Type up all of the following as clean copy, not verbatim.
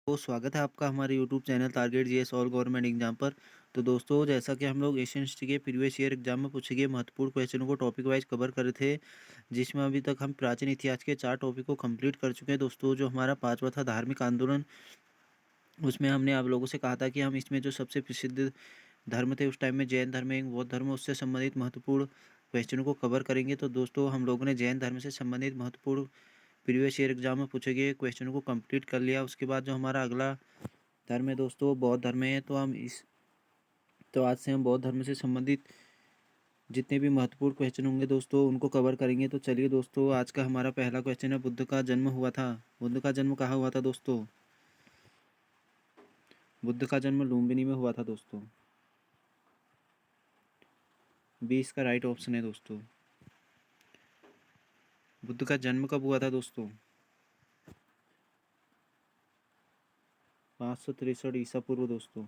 तो स्वागत है आपका हमारे YouTube channel target GS all government exam पर। तो दोस्तों, जैसा कि हम लोग एशियन हिस्ट्री के प्रीवियस ईयर एग्जाम में पूछे गए महत्वपूर्ण क्वेश्चनों को टॉपिक वाइज कवर कर रहे थे, जिसमें अभी तक हम प्राचीन इतिहास के 4 टॉपिक को कंप्लीट कर चुके हैं। दोस्तों, जो हमारा 5वां था धार्मिक आंदोलन, उसमें हमने आप लोगों से कहा था कि हम इसमें जो सबसे प्रसिद्ध धर्म थे उस टाइम में जैन धर्म एवं बौद्ध धर्म, उससे संबंधित महत्वपूर्ण क्वेश्चनों को कवर करेंगे। तो दोस्तों, हम लोगों ने जैन धर्म से संबंधित महत्वपूर्ण प्रीवियस ईयर एग्जाम में पूछे गए क्वेश्चनों को कंप्लीट कर लिया। उसके बाद जो हमारा अगला धर्म है दोस्तों, वो बौद्ध धर्म है। तो आज से हम बौद्ध धर्म से संबंधित जितने भी महत्वपूर्ण क्वेश्चन होंगे दोस्तों, उनको कवर करेंगे। तो चलिए दोस्तों, आज का हमारा पहला क्वेश्चन है, बुद्ध का जन्म हुआ था। बुद्ध का जन्म कहाँ हुआ था दोस्तों? बुद्ध का जन्म लुम्बिनी में हुआ था दोस्तों। बी इसका राइट ऑप्शन है दोस्तों। बुद्ध का जन्म कब हुआ था दोस्तों? 563 ईसा पूर्व दोस्तों।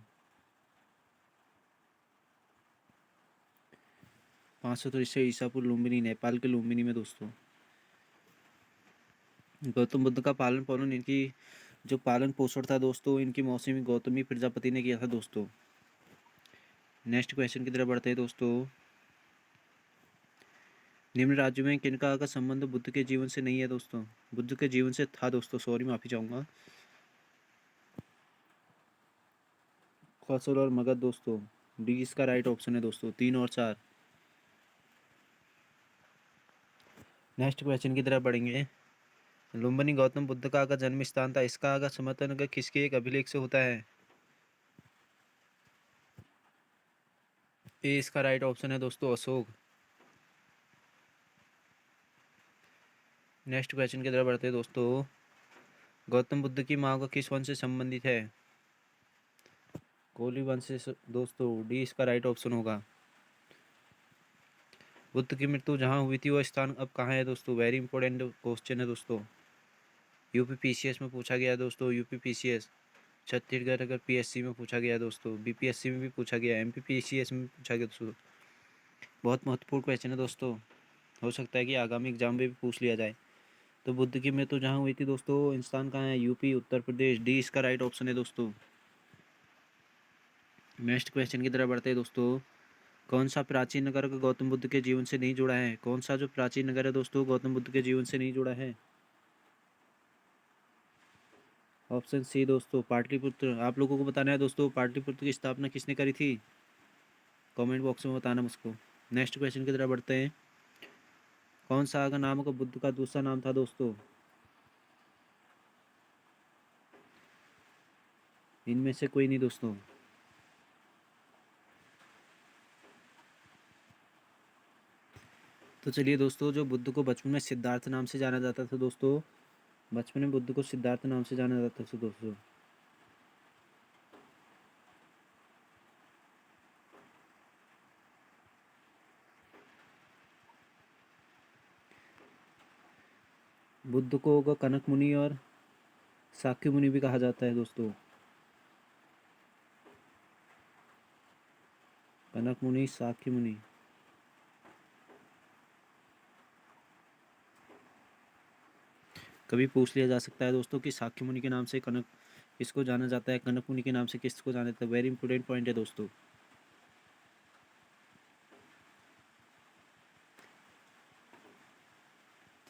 563 ईसा पूर्व, लुम्बिनी, नेपाल के लुम्बिनी में दोस्तों। गौतम बुद्ध का पालन पोषण इनकी जो पालन पोषण था दोस्तों, इनकी मौसी गौतमी प्रजापति ने किया था दोस्तों। नेक्स्ट क्वेश्चन की तरफ बढ़ते हैं दोस्तों। निम्न राज्यों में किनका का संबंध बुद्ध के जीवन से नहीं है दोस्तों? बुद्ध के जीवन से था दोस्तों, सॉरी माफी चाहूंगा। कौशल और मगध दोस्तों। डी इसका राइट ऑप्शन है दोस्तों, 3 और 4। नेक्स्ट क्वेश्चन की तरफ बढ़ेंगे। लुम्बिनी गौतम बुद्ध का जन्म स्थान था, इसका समर्थन किसके एक अभिलेख से होता है? ए इसका राइट ऑप्शन है दोस्तों, अशोक। नेक्स्ट क्वेश्चन की तरफ बढ़ते हैं दोस्तों। गौतम बुद्ध की माँ का किस वंश से संबंधित है? कोली वंश से दोस्तों। डी इसका राइट ऑप्शन होगा। बुद्ध की मृत्यु जहाँ हुई थी, वह स्थान अब कहाँ है दोस्तों? वेरी इंपॉर्टेंट क्वेश्चन है दोस्तों। यूपी पीसीएस में पूछा गया है दोस्तों। यूपी पीसीएस, छत्तीसगढ़ अगर पीएससी में पूछा गया है दोस्तों, बीपीएससी में भी पूछा गया है, एमपी पीसीएस में पूछा गया दोस्तों। बहुत महत्वपूर्ण क्वेश्चन है दोस्तों, हो सकता है कि आगामी एग्जाम में भी पूछ लिया जाए। तो बुद्ध की मृत्यु जहाँ हुई थी दोस्तों, स्थान कहाँ है? यूपी, उत्तर प्रदेश। डी इसका राइट ऑप्शन है दोस्तों। नेक्स्ट क्वेश्चन की तरफ बढ़ते हैं दोस्तों। कौन सा प्राचीन नगर गौतम बुद्ध के जीवन से नहीं जुड़ा है? कौन सा जो प्राचीन नगर है दोस्तों, गौतम बुद्ध के जीवन से नहीं जुड़ा है? ऑप्शन सी दोस्तों, पाटलिपुत्र। आप लोगों को बताना है दोस्तों, पाटलिपुत्र की स्थापना किसने करी थी? कमेंट बॉक्स में बताना मुझको। नेक्स्ट क्वेश्चन की तरफ बढ़ते हैं। कौन सा का नाम का बुद्ध का दूसरा नाम था दोस्तों? इनमें से कोई नहीं दोस्तों। तो चलिए दोस्तों, जो बुद्ध को बचपन में सिद्धार्थ नाम से जाना जाता था दोस्तों, बचपन में बुद्ध को सिद्धार्थ नाम से जाना जाता था दोस्तों। बुद्ध को कनक मुनि और साक्य मुनि भी कहा जाता है दोस्तों। कनक मुनि, साक्य मुनि। कभी पूछ लिया जा सकता है दोस्तों कि साक्य मुनि के नाम से कनक किसको जाना जाता है, कनक मुनि के नाम से किसको जाना जाता है। वेरी इंपॉर्टेंट पॉइंट है दोस्तों।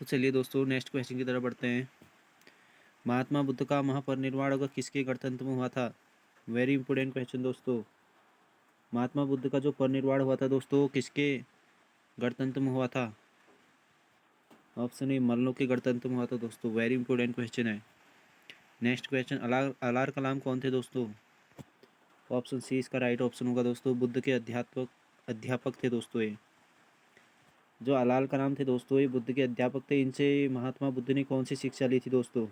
तो चलिए दोस्तों, नेक्स्ट क्वेश्चन की तरफ बढ़ते हैं। महात्मा बुद्ध का महापरिनिर्वाण किसके गणतंत्र में हुआ था? वेरी इंपॉर्टेंट क्वेश्चन दोस्तों। महात्मा बुद्ध का जो परिनिर्वाण हुआ था दोस्तों, किसके गणतंत्र में हुआ था? ऑप्शन ए, मल्लों के गणतंत्र में हुआ था दोस्तों। वेरी इंपॉर्टेंट क्वेश्चन है। नेक्स्ट क्वेश्चन, अलार कलाम कौन थे दोस्तों? ऑप्शन सी इसका राइट ऑप्शन होगा दोस्तों। बुद्ध के अध्यापक थे दोस्तों ये। जो अलाल कलाम थे दोस्तों, ये बुद्ध के अध्यापक थे। इनसे महात्मा बुद्ध ने कौन सी शिक्षा ली थी दोस्तों?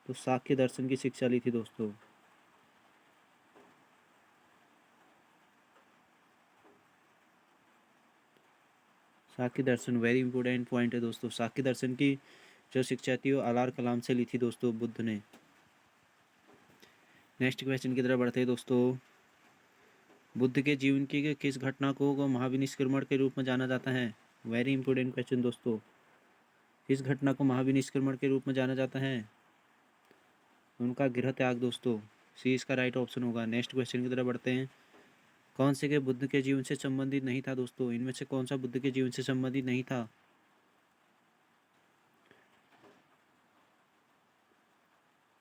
तो सांख्य दर्शन की शिक्षा ली थी दोस्तों। सांख्य दर्शन वेरी इंपॉर्टेंट पॉइंट है दोस्तों। सांख्य दर्शन की जो शिक्षा थी वो अलार कलाम से ली थी दोस्तों बुद्ध ने। नेक्स्ट क्वेश्चन की तरफ बढ़ते हैं दोस्तों। बुद्ध के जीवन की किस घटना को महाविनिष्क्रमण के रूप में जाना जाता है? वेरी इंपॉर्टेंट क्वेश्चन दोस्तों। किस घटना को महाविनिष्क्रमण के रूप में जाना जाता है? उनका गृह त्याग दोस्तों, सी इसका राइट ऑप्शन होगा। नेक्स्ट क्वेश्चन की तरफ बढ़ते हैं। कौन से के बुद्ध के जीवन से संबंधित नहीं था दोस्तों, इनमें से कौन सा बुद्ध के जीवन से संबंधित नहीं था?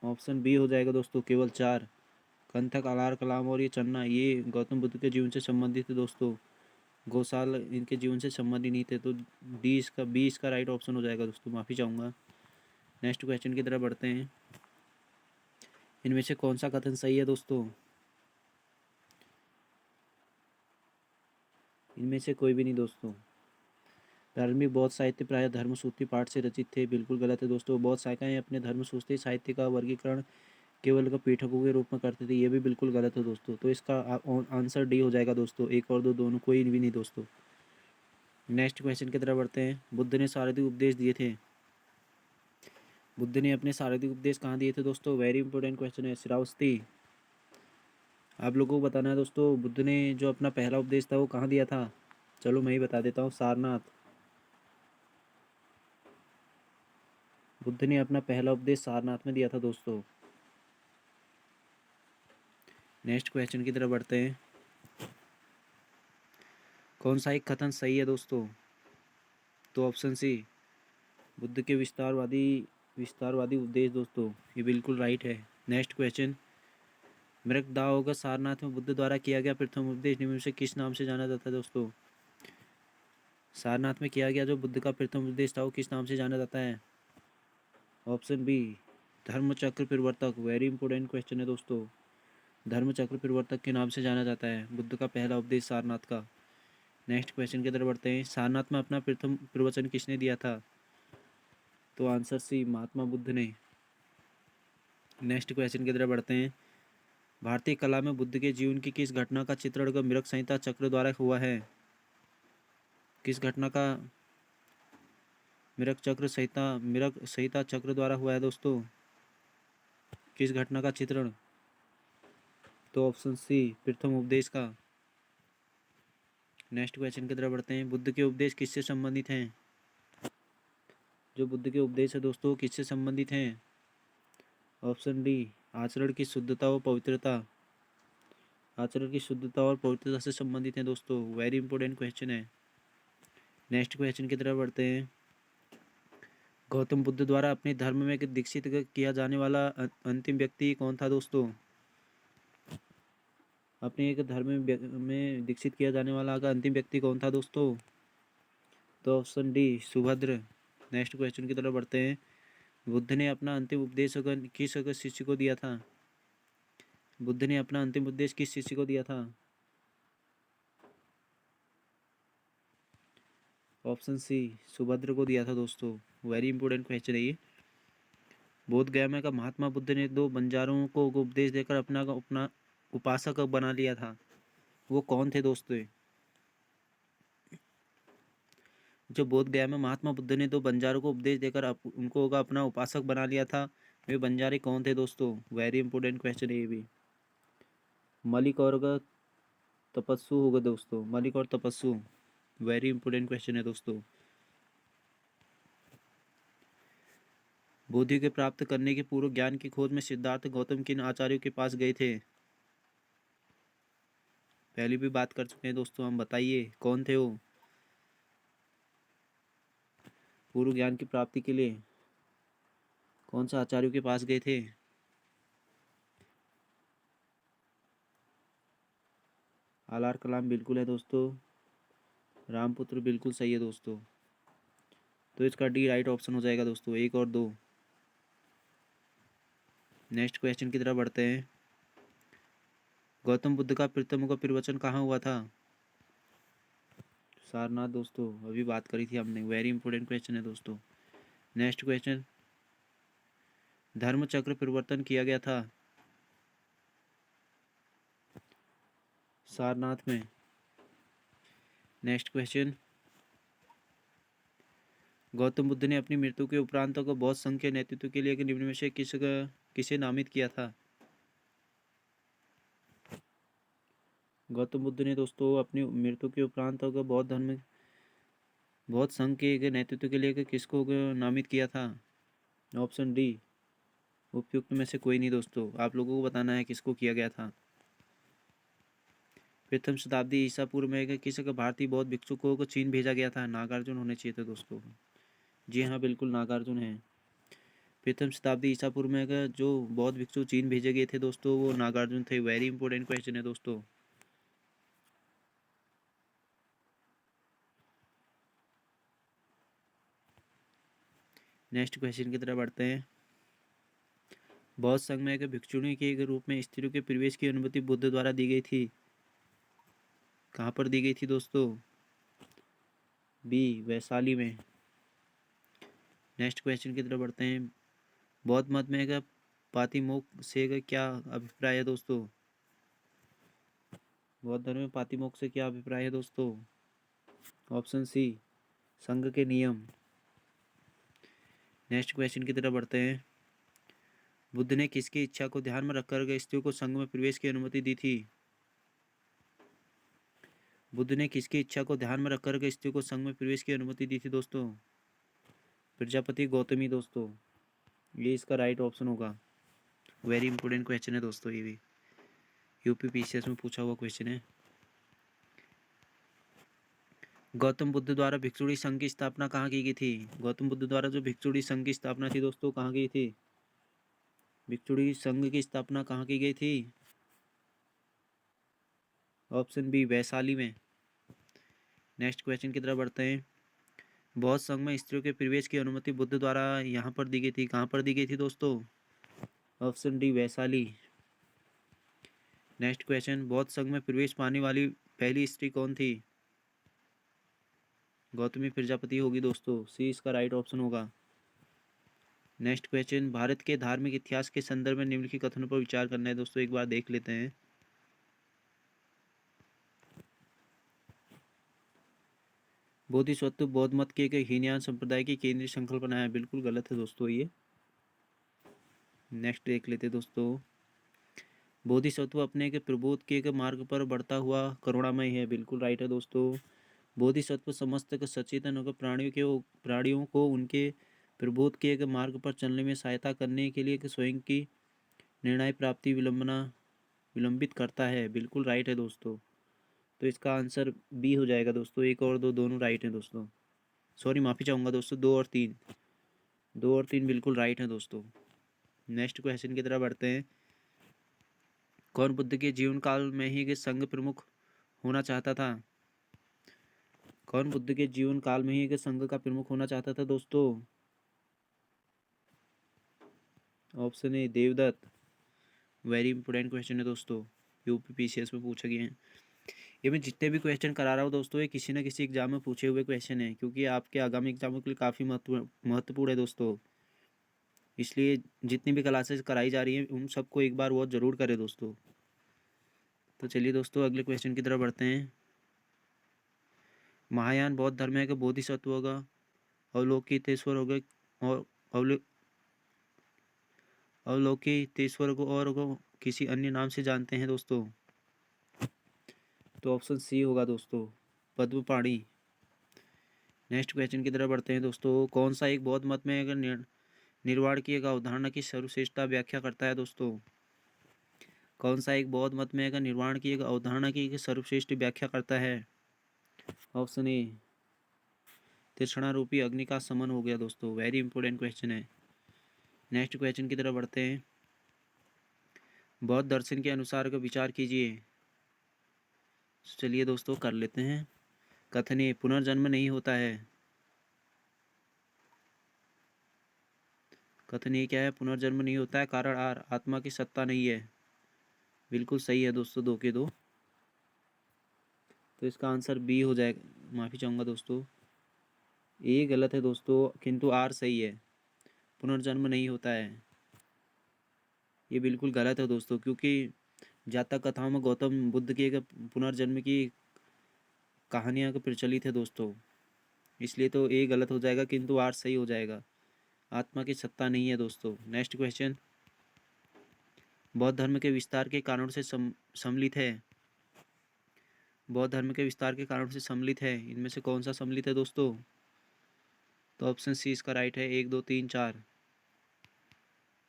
ऑप्शन बी हो जाएगा दोस्तों, केवल 4। कंथक, आलार कलाम और ये चन्ना, ये गौतम बुद्ध के जीवन से संबंधित थे दोस्तों। गौसाल इनके जीवन से संबंधित नहीं थे, तो बी इसका राइट ऑप्शन हो जाएगा दोस्तों, माफ़ी चाहूँगा। नेक्स्ट क्वेश्चन की तरफ बढ़ते हैं। इनमें से कौन सा कथन सही है दोस्तों? इनमें से कोई भी नहीं दोस्तों। प्रारंभिक बौद्ध साहित्य प्रायः धर्मसूत्री पाठ से रचित थे, बिल्कुल गलत है दोस्तों। बौद्ध शाखाएं अपने धर्मसूत्री साहित्य का वर्गीकरण केवल का पीठकों के रूप में करते थे, ये भी बिल्कुल गलत है दोस्तों। तो इसका आंसर डी हो जाएगा दोस्तों, एक और दो दोनों कोई भी नहीं दोस्तों। नेक्स्ट क्वेश्चन की तरफ बढ़ते हैं। बुद्ध ने शारीरिक उपदेश दिए थे। बुद्ध ने अपने शारीरिक उपदेश कहाँ दिए थे दोस्तों? वेरी इंपॉर्टेंट क्वेश्चन है श्रावस्ती। आप लोगों को बताना है दोस्तों, बुद्ध ने जो अपना पहला उपदेश था वो कहाँ दिया था? चलो मैं ही बता देता हूँ, सारनाथ। बुद्ध ने अपना पहला उपदेश सारनाथ में दिया था दोस्तों। नेक्स्ट क्वेश्चन की तरफ बढ़ते हैं। कौन सा एक कथन सही है दोस्तों? तो ऑप्शन सी, बुद्ध के विस्तारवादी उपदेश दोस्तों, ये बिल्कुल राइट है। Next question. मृगदाओं का सारनाथ में बुद्ध द्वारा किया गया प्रथम उपदेश निम्न में से किस नाम से जाना जाता है दोस्तों? सारनाथ में किया गया जो बुद्ध का प्रथम उपदेश था वो किस नाम से जाना जाता है? ऑप्शन बी, धर्मचक्र प्रवर्तक। वेरी इंपॉर्टेंट क्वेश्चन है दोस्तों। धर्मचक्र प्रवर्तक के नाम से जाना जाता है बुद्ध का पहला उपदेश सारनाथ का। नेक्स्ट क्वेश्चन की तरफ बढ़ते हैं। सारनाथ में अपना प्रथम प्रवचन किसने दिया था? तो आंसर सी, महात्मा बुद्ध ने। नेक्स्ट क्वेश्चन की तरफ बढ़ते हैं। भारतीय कला में बुद्ध के जीवन की किस घटना का चित्रण मृग संहिता चक्र द्वारा हुआ है? किस घटना का मृग संहिता चक्र द्वारा हुआ है दोस्तों? किस घटना का चित्रण? तो ऑप्शन सी, प्रथम उपदेश का। नेक्स्ट क्वेश्चन की तरफ बढ़ते हैं। बुद्ध के उपदेश किससे संबंधित हैं? जो बुद्ध के उपदेश है दोस्तों किससे संबंधित हैं? ऑप्शन डी, आचरण की शुद्धता और पवित्रता। आचरण की शुद्धता और पवित्रता से संबंधित हैं दोस्तों। वेरी इंपॉर्टेंट क्वेश्चन है। नेक्स्ट क्वेश्चन की तरफ बढ़ते हैं। गौतम बुद्ध द्वारा अपने धर्म में दीक्षित किया जाने वाला अंतिम व्यक्ति कौन था दोस्तों? अपने एक धर्म में दीक्षित किया जाने वाला का अंतिम व्यक्ति कौन था दोस्तों? तो option D, Subhadra. Next question की तरफ बढ़ते हैं। बुद्ध ने अपना अंतिम उपदेश किस शिष्य को दिया था? बुद्ध ने अपना अंतिम उपदेश किस शिष्य को दिया था? ऑप्शन सी, सुभद्र को दिया था दोस्तों। वेरी इंपॉर्टेंट क्वेश्चन है ये। बोध गया में का महात्मा बुद्ध ने 2 बंजारों को उपदेश देकर अपना उपासक बना लिया था, वो कौन थे दोस्तों? जो बोध गया में महात्मा बुद्ध ने 2 बंजारों को उपदेश देकर उनको अपना उपासक बना लिया था, वे बंजारे कौन थे दोस्तों? वेरी इंपॉर्टेंट क्वेश्चन है ये भी। मलिक और तपस्सु होगा दोस्तों, मलिक और तपस्सु। वेरी इंपॉर्टेंट क्वेश्चन है दोस्तों। बुद्धि के प्राप्त करने के पूर्व ज्ञान की खोज में सिद्धार्थ गौतम किन आचार्यों के पास गए थे? पहले भी बात कर चुके हैं दोस्तों हम, बताइए कौन थे वो? पूर्व ज्ञान की प्राप्ति के लिए कौन सा आचार्यों के पास गए थे? आलार कलाम बिल्कुल है दोस्तों। रामपुत्र बिल्कुल सही है दोस्तों। तो इसका डी राइट ऑप्शन हो जाएगा दोस्तों, 1 और 2। नेक्स्ट क्वेश्चन की तरफ बढ़ते हैं। गौतम बुद्ध का प्रथम का प्रवचन कहाँ हुआ था? सारनाथ दोस्तों, अभी बात करी थी हमने। वेरी इंपॉर्टेंट क्वेश्चन है दोस्तों। Next question. धर्म चक्र परिवर्तन किया गया था सारनाथ में। Next question. गौतम बुद्ध ने अपनी मृत्यु के उपरांत को बौद्ध संघ के नेतृत्व के लिए निम्न में से किसे नामित किया था? गौतम बुद्ध ने दोस्तों अपनी मृत्यु के उपरांत को बौद्ध संघ के नेतृत्व के लिए किसको नामित किया था? ऑप्शन डी, उपयुक्त में से कोई नहीं दोस्तों, आप लोगों को बताना है किसको किया गया था। प्रथम शताब्दी ईसा पूर्व में किस भारतीय बौद्ध भिक्षुकों को चीन भेजा गया था? नागार्जुन होने चाहिए थे दोस्तों। जी हाँ, बिल्कुल नागार्जुन है। प्रथम शताब्दी ईसा पूर्व में जो बौद्ध भिक्षु चीन भेजे गए थे दोस्तों, वो नागार्जुन थे। वेरी इंपॉर्टेंट क्वेश्चन है दोस्तों। नेक्स्ट क्वेश्चन की तरफ बढ़ते हैं। बौद्ध संघ में भिक्षुणी के रूप में स्त्रियों के प्रवेश की अनुमति बुद्ध द्वारा दी गई थी। कहाँ पर दी गई थी दोस्तों? बी, वैशाली में। नेक्स्ट क्वेश्चन की तरफ बढ़ते हैं। बौद्ध मत में पातिमोक्ष से क्या अभिप्राय है दोस्तों? बौद्ध धर्म में पातिमोक्ष से क्या अभिप्राय है दोस्तों? ऑप्शन सी, संघ के नियम। नेक्स्ट क्वेश्चन की तरफ बढ़ते हैं। बुद्ध ने किसकी इच्छा को ध्यान में रखकर स्त्रियों को संघ में प्रवेश की अनुमति दी थी? बुद्ध ने किसकी इच्छा को ध्यान में रखकर स्त्रियों को संघ में प्रवेश की अनुमति दी थी दोस्तों? प्रजापति गौतमी दोस्तों, ये इसका राइट ऑप्शन होगा। वेरी इंपॉर्टेंट क्वेश्चन है दोस्तों, ये भी यूपीपीसीएस में पूछा हुआ क्वेश्चन है। गौतम बुद्ध द्वारा भिक्षुणी संघ की स्थापना कहाँ की गई थी? गौतम बुद्ध द्वारा जो भिक्षुणी संघ की स्थापना थी दोस्तों, कहाँ की थी? भिक्षुणी संघ की स्थापना कहाँ की गई थी? ऑप्शन बी, वैशाली में। नेक्स्ट क्वेश्चन की तरफ बढ़ते हैं। बौद्ध संघ में स्त्रियों के प्रवेश की अनुमति बुद्ध द्वारा यहाँ पर दी गई थी। कहाँ पर दी गई थी दोस्तों? Option D, Vaishali. Next question. बौद्ध संघ में प्रवेश पाने वाली पहली स्त्री कौन थी? गौतमी प्रजापति होगी दोस्तों, सी इसका राइट ऑप्शन होगा। Next question. भारत के धार्मिक इतिहास के संदर्भ में निम्नलिखित कथनों पर विचार करना है दोस्तों, एक बार देख लेते हैं। बोधिसत्व बौद्ध मत के एक हीनयान संप्रदाय की केंद्रीय संकल्पना है। बिल्कुल गलत है दोस्तों ये। नेक्स्ट देख लेते हैं दोस्तों। बोधिसत्व अपने के प्रबोध के मार्ग पर बढ़ता हुआ करुणामय है। बिल्कुल राइट है दोस्तों। बोधिसत्व समस्त सचेतन प्राणियों को उनके प्रबोध के एक मार्ग पर चलने में सहायता करने के लिए स्वयं की निर्णय प्राप्ति विलंबित करता है। बिल्कुल राइट है दोस्तों। तो इसका आंसर बी हो जाएगा दोस्तों। एक और दो दोनों राइट है दोस्तों। सॉरी, माफ़ी चाहूँगा दोस्तों। दो और तीन बिल्कुल राइट है दोस्तों। नेक्स्ट क्वेश्चन की तरफ बढ़ते हैं। कौन बुद्ध के जीवन काल में ही संघ प्रमुख होना चाहता था? कौन बुद्ध के जीवन काल में ही संघ का प्रमुख होना चाहता था दोस्तों? Option a, Devdutt. Very important question है दोस्तों, यूपीपीसीएस में पूछा गया है। ये मैं जितने भी क्वेश्चन करा रहा हूँ दोस्तों, ये किसी न किसी एग्जाम में पूछे हुए क्वेश्चन है, क्योंकि आपके आगामी एग्जामों के लिए काफ़ी महत्वपूर्ण है दोस्तों। इसलिए जितनी भी क्लासेस कराई जा रही हैं उन सबको एक बार वॉच ज़रूर करें दोस्तों। तो चलिए दोस्तों, अगले क्वेश्चन की तरफ बढ़ते हैं। महायान बौद्ध धर्म है कि बोधिसत्व होगा, अवलोकितेश्वर होगा, और अवलोकितेश्वर को और को किसी अन्य नाम से जानते हैं दोस्तों? तो ऑप्शन सी होगा दोस्तों, पद्मपाणि। नेक्स्ट क्वेश्चन की तरफ बढ़ते हैं दोस्तों। कौन सा एक बौद्ध मत में अगर निर्वाण की एक अवधारणा की सर्वश्रेष्ठता व्याख्या करता है दोस्तों? कौन सा एक बौद्ध मत में अगर निर्वाण की एक अवधारणा की एक सर्वश्रेष्ठ व्याख्या करता है? ऑप्शन ए, तीक्ष्णारूपी अग्नि का समन हो गया दोस्तों। वेरी इंपॉर्टेंट क्वेश्चन है। नेक्स्ट क्वेश्चन की तरफ बढ़ते हैं। बौद्ध दर्शन के अनुसार का विचार कीजिए। चलिए दोस्तों, कर लेते हैं। कथन ए, पुनर्जन्म नहीं होता है। कथन ए क्या है? पुनर्जन्म नहीं होता है। कारण आर, आत्मा की सत्ता नहीं है। बिल्कुल सही है दोस्तों, दो के दो। तो इसका आंसर बी हो जाएगा। माफ़ी चाहूँगा दोस्तों, ए गलत है दोस्तों, किंतु आर सही है। पुनर्जन्म नहीं होता है, ये बिल्कुल गलत है दोस्तों, क्योंकि जातक कथाओं में गौतम बुद्ध के एक पुनर्जन्म की कहानियाँ का प्रचलित है दोस्तों। इसलिए तो ए गलत हो जाएगा, किंतु आर सही हो जाएगा। आत्मा की सत्ता नहीं है दोस्तों। Next question. बौद्ध धर्म के विस्तार के कारण से सम्मिलित है। बौद्ध धर्म के विस्तार के कारण से सम्मिलित है, इनमें से कौन सा सम्मिलित है दोस्तों? तो ऑप्शन सी इसका राइट है। 1 2 3 4।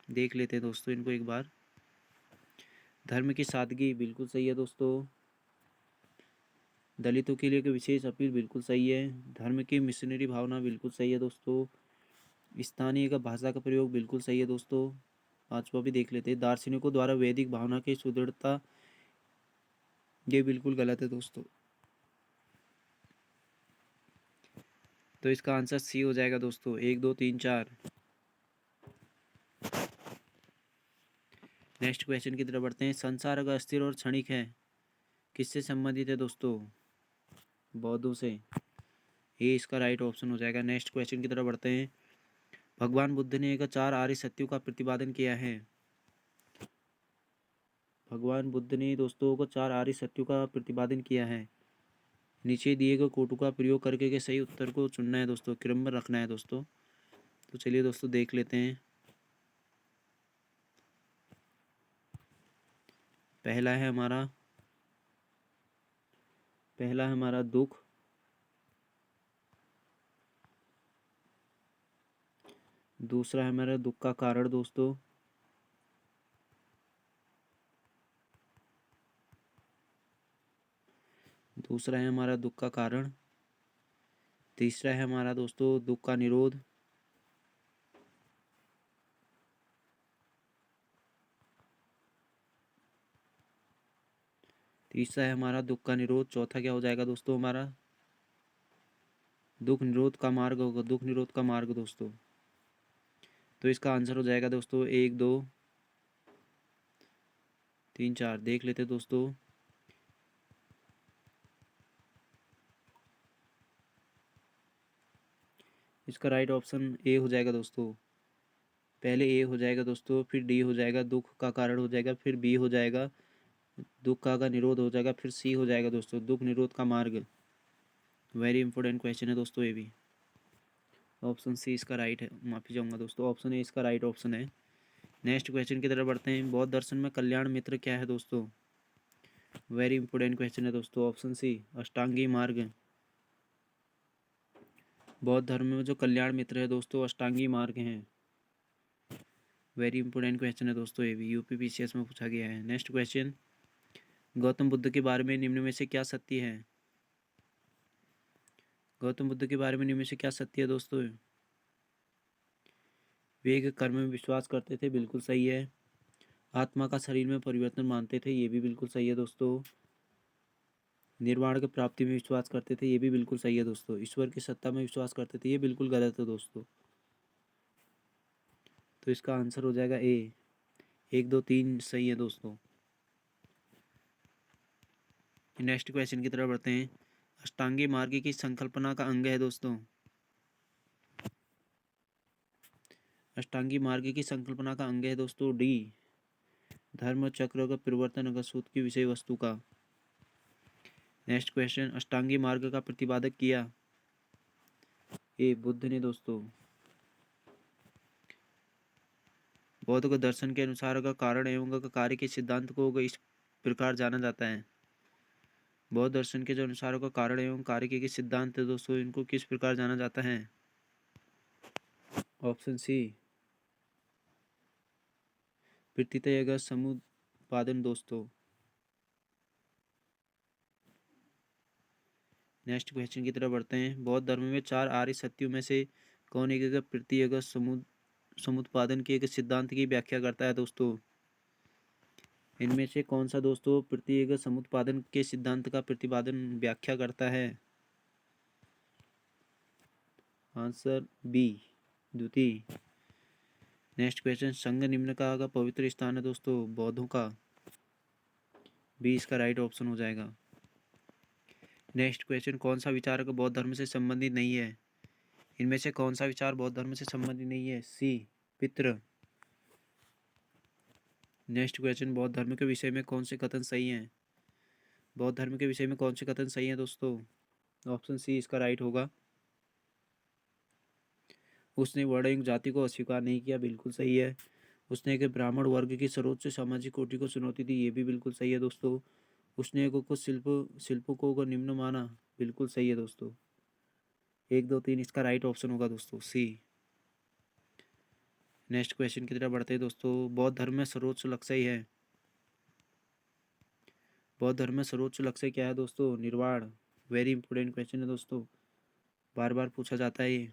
देख लेते हैं दोस्तों इनको एक बार। धर्म की सादगी बिल्कुल सही है दोस्तों। दलितों के लिए एक विशेष अपील बिल्कुल सही है। धर्म की मिशनरी भावना बिल्कुल सही है दोस्तों। स्थानीय का भाषा का प्रयोग बिल्कुल सही है दोस्तों। पांचवा भी देख लेते हैं। दार्शनिकों द्वारा वैदिक भावना की सुदृढ़ता, ये बिल्कुल गलत है दोस्तों। तो इसका आंसर सी हो जाएगा दोस्तों। 1 2 3 4। नेक्स्ट क्वेश्चन की तरफ बढ़ते हैं। संसार अगर अस्थिर और क्षणिक है, किससे संबंधित है दोस्तों? बौद्धों से। ये इसका राइट ऑप्शन हो जाएगा। नेक्स्ट क्वेश्चन की तरफ बढ़ते हैं। भगवान बुद्ध ने एक 4 आर्य सत्यों का प्रतिपादन किया है। भगवान बुद्ध ने दोस्तों को 4 आर्य सत्यों का प्रतिपादन किया है। नीचे दिए गए कोटों का प्रयोग करके के सही उत्तर को चुनना है दोस्तों, क्रम में रखना है दोस्तों। तो चलिए दोस्तों देख लेते हैं। पहला है हमारा दुख। दूसरा है हमारा दुख का कारण दोस्तों। दूसरा है हमारा दुख का कारण। तीसरा है हमारा दोस्तों दुख का निरोध। तीसरा है हमारा दुख का निरोध। चौथा क्या हो जाएगा दोस्तों हमारा? दुख निरोध का मार्ग होगा। दुख निरोध का मार्ग दोस्तों। तो इसका आंसर हो जाएगा दोस्तों 1 2 3 4। देख लेते दोस्तों। इसका राइट ऑप्शन ए हो जाएगा दोस्तों। पहले ए हो जाएगा दोस्तों, फिर डी हो जाएगा, दुख का कारण हो जाएगा, फिर बी हो जाएगा, दुख का निरोध हो जाएगा, फिर सी हो जाएगा दोस्तों दुख निरोध का मार्ग। वेरी इंपॉर्टेंट क्वेश्चन है दोस्तों ये भी। ऑप्शन सी इसका राइट है, माफी चाहूँगा दोस्तों, ऑप्शन ए इसका राइट ऑप्शन है। नेक्स्ट क्वेश्चन की तरफ बढ़ते हैं। बौद्ध दर्शन में कल्याण मित्र क्या है दोस्तों? वेरी इंपॉर्टेंट क्वेश्चन है दोस्तों। ऑप्शन सी अष्टांगी मार्ग। बौद्ध धर्म में जो कल्याण मित्र है दोस्तों अष्टांगी मार्ग हैं। वेरी इंपॉर्टेंट क्वेश्चन है दोस्तों ये भी, यूपी पीसीएस में पूछा गया है। Next question. गौतम बुद्ध के बारे में निम्न में से क्या सत्य है? गौतम बुद्ध के बारे में निम्न में से क्या सत्य है दोस्तों? वे एक कर्म में विश्वास करते थे, बिल्कुल सही है। आत्मा का शरीर में परिवर्तन मानते थे, ये भी बिल्कुल सही है दोस्तों। निर्वाण की प्राप्ति में विश्वास करते थे, ये भी बिल्कुल सही है दोस्तों। ईश्वर की सत्ता में विश्वास करते थे, ये बिल्कुल गलत है दोस्तों। तो इसका आंसर हो जाएगा ए। 1 2 3 सही है दोस्तों। नेक्स्ट क्वेश्चन की तरफ बढ़ते हैं। अष्टांगी मार्ग की संकल्पना का अंग है दोस्तों? अष्टांगी मार्ग की संकल्पना का अंग है दोस्तों डी, धर्म चक्र का परिवर्तन अगर सूत्र की विषय वस्तु का। Next question. अष्टांगी मार्ग का प्रतिपादक किया। ए बुद्ध ने दोस्तों। बौद्ध के दर्शन के अनुसार का कारण एवं का कार्य के सिद्धांत को इस प्रकार जाना जाता है। बौद्ध दर्शन के जो अनुसार का कारण एवं कार्य के सिद्धांत है दोस्तों, इनको किस प्रकार जाना जाता है? ऑप्शन सी प्रत्यय समुत्पादन दोस्तों। नेक्स्ट क्वेश्चन की तरफ बढ़ते हैं। बौद्ध धर्म में 4 आर्य सत्यों में से कौन एक प्रत्यय समुत्पादन के एक सिद्धांत की व्याख्या करता है दोस्तों? इनमें से कौन सा दोस्तों प्रत्यय समुत्पादन के सिद्धांत का प्रतिपादन व्याख्या करता है? आंसर बी द्वितीय। Next question. संघ निम्न का पवित्र स्थान है दोस्तों बौद्धों का। बी इसका राइट ऑप्शन हो जाएगा। Next question. कौन सा विचार बौद्ध धर्म से संबंधित नहीं है? इनमें से कौन सा विचार बौद्ध धर्म से संबंधित नहीं है? सी पितृ। Next question. बौद्ध धर्म के विषय में कौन से कथन सही हैं? बौद्ध धर्म के विषय में कौन से कथन सही हैं दोस्तों? ऑप्शन सी इसका राइट होगा। उसने वर्ण एवं जाति को अस्वीकार नहीं किया, बिल्कुल सही है। उसने एक ब्राह्मण वर्ग की सर्वोच्च सामाजिक कोटि को चुनौती दी, ये भी बिल्कुल सही है दोस्तों। उसने एक कुछ शिल्पों को निम्न माना, बिल्कुल सही है दोस्तों। 1 2 3 इसका राइट ऑप्शन होगा दोस्तों सी। नेक्स्ट क्वेश्चन की तरफ बढ़ते हैं दोस्तों। बौद्ध धर्म में सर्वोच्च लक्ष्य है। बौद्ध धर्म में सर्वोच्च लक्ष्य क्या है दोस्तों? निर्वाण। वेरी इंपॉर्टेंट क्वेश्चन है दोस्तों, बार बार पूछा जाता है ये।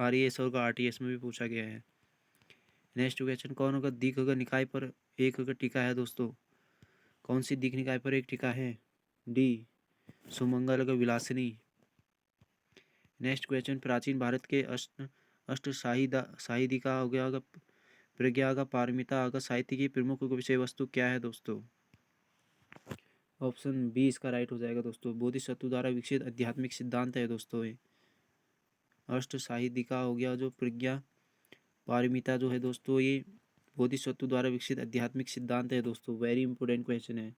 RES और RTS में भी पूछा गया है। नेक्स्ट क्वेश्चन, कौन होगा दीघ निकाय पर एक टीका है दोस्तों? कौन सी दीघ निकाय पर एक टीका है? डी सुमंगल विलासिनी। नेक्स्ट क्वेश्चन, प्राचीन भारत के अष्ट शाहिदी का हो गया प्रज्ञा का पारमिता का साहित्य की प्रमुख विषय वस्तु क्या है दोस्तों? ऑप्शन बी इसका राइट हो जाएगा दोस्तों। बोधिसत्व द्वारा विकसित आध्यात्मिक सिद्धांत है दोस्तों ये। अष्ट शाहिदिका हो गया जो प्रज्ञा पारमिता जो है दोस्तों, ये बोधिसत्व द्वारा विकसित आध्यात्मिक सिद्धांत है दोस्तों। वेरी इंपॉर्टेंट क्वेश्चन है।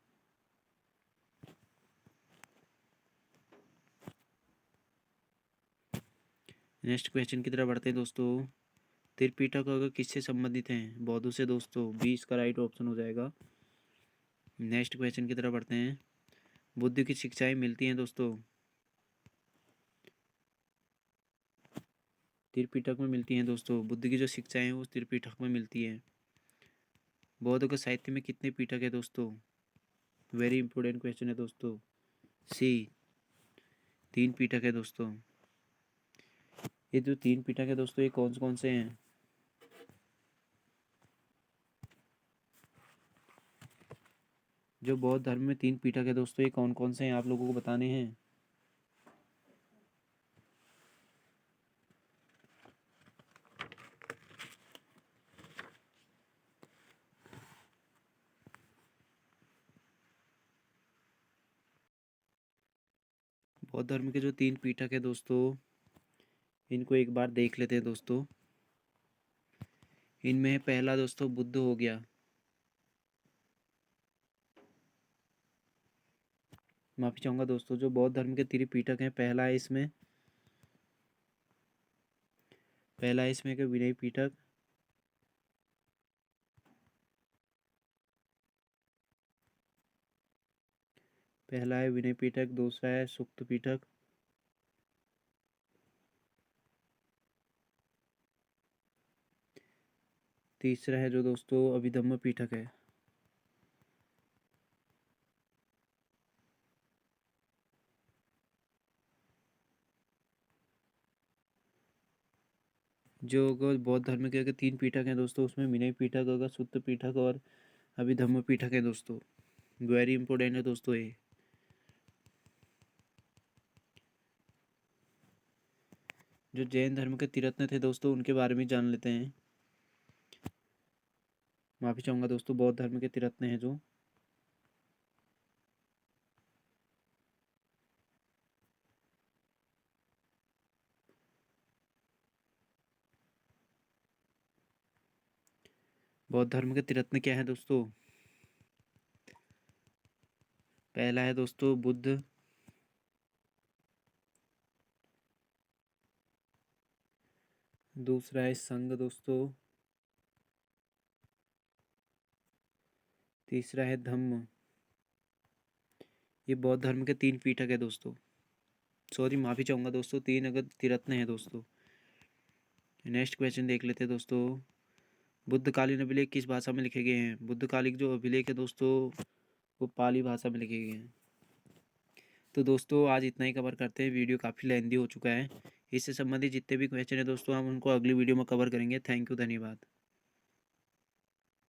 नेक्स्ट क्वेश्चन की तरफ बढ़ते हैं दोस्तों। त्रिपिटक अगर किससे संबंधित हैं? बौद्धों से दोस्तों। बी इसका राइट ऑप्शन हो जाएगा। नेक्स्ट क्वेश्चन की तरफ बढ़ते हैं। बुद्ध की शिक्षाएं मिलती हैं दोस्तों, त्रिपिटक में मिलती हैं दोस्तों। बुद्ध की जो शिक्षाएं हैं वो त्रिपिटक में मिलती हैं। बौद्ध के साहित्य में कितने पिटक है दोस्तों? वेरी इंपॉर्टेंट क्वेश्चन है दोस्तों। सी 3 पिटक है दोस्तों। ये जो 3 पिटक है दोस्तों, ये कौन कौन से हैं? जो बौद्ध धर्म में 3 पिटक है दोस्तों, ये कौन कौन से हैं आप लोगों को बताने हैं। बौद्ध धर्म के जो 3 पिटक है दोस्तों, इनको एक बार देख लेते हैं दोस्तों। इनमें पहला दोस्तों बुद्ध हो गया। माफी चाहूंगा दोस्तों, जो बौद्ध धर्म के त्रिपिटक हैं, पहला है इसमें विनय पिटक। पहला है विनय पिटक, दूसरा है सुक्त पिटक, तीसरा है जो दोस्तों अभिधम्म पिटक है। जो अगर बौद्ध धर्म के अगर 3 पीठक हैं दोस्तों, उसमें विनय पीठक अगर सुत्त पीठक और अभिधम्म पीठक है दोस्तों। वेरी इंपॉर्टेंट है दोस्तों ये। जो जैन धर्म के तिरत्न थे दोस्तों, उनके बारे में जान लेते हैं। माफी चाहूंगा दोस्तों, बौद्ध धर्म के तिरत्न हैं बौद्ध धर्म के तिरत्न क्या है दोस्तों? पहला है दोस्तों बुद्ध, दूसरा है संघ दोस्तों, तीसरा है धम्म। ये बौद्ध धर्म के 3 पीठक है दोस्तों। सॉरी, माफी चाहूंगा दोस्तों, 3 अगर तिरत्न है दोस्तों। नेक्स्ट क्वेश्चन देख लेते हैं दोस्तों। बुद्धकालीन अभिलेख किस भाषा में लिखे गए हैं? बुद्धकालिक जो अभिलेख है दोस्तों, वो पाली भाषा में लिखे गए हैं। तो दोस्तों आज इतना ही कवर करते हैं, वीडियो काफ़ी लेंदी हो चुका है। इससे संबंधित जितने भी क्वेश्चन है दोस्तों, हम उनको अगली वीडियो में कवर करेंगे। थैंक यू, धन्यवाद।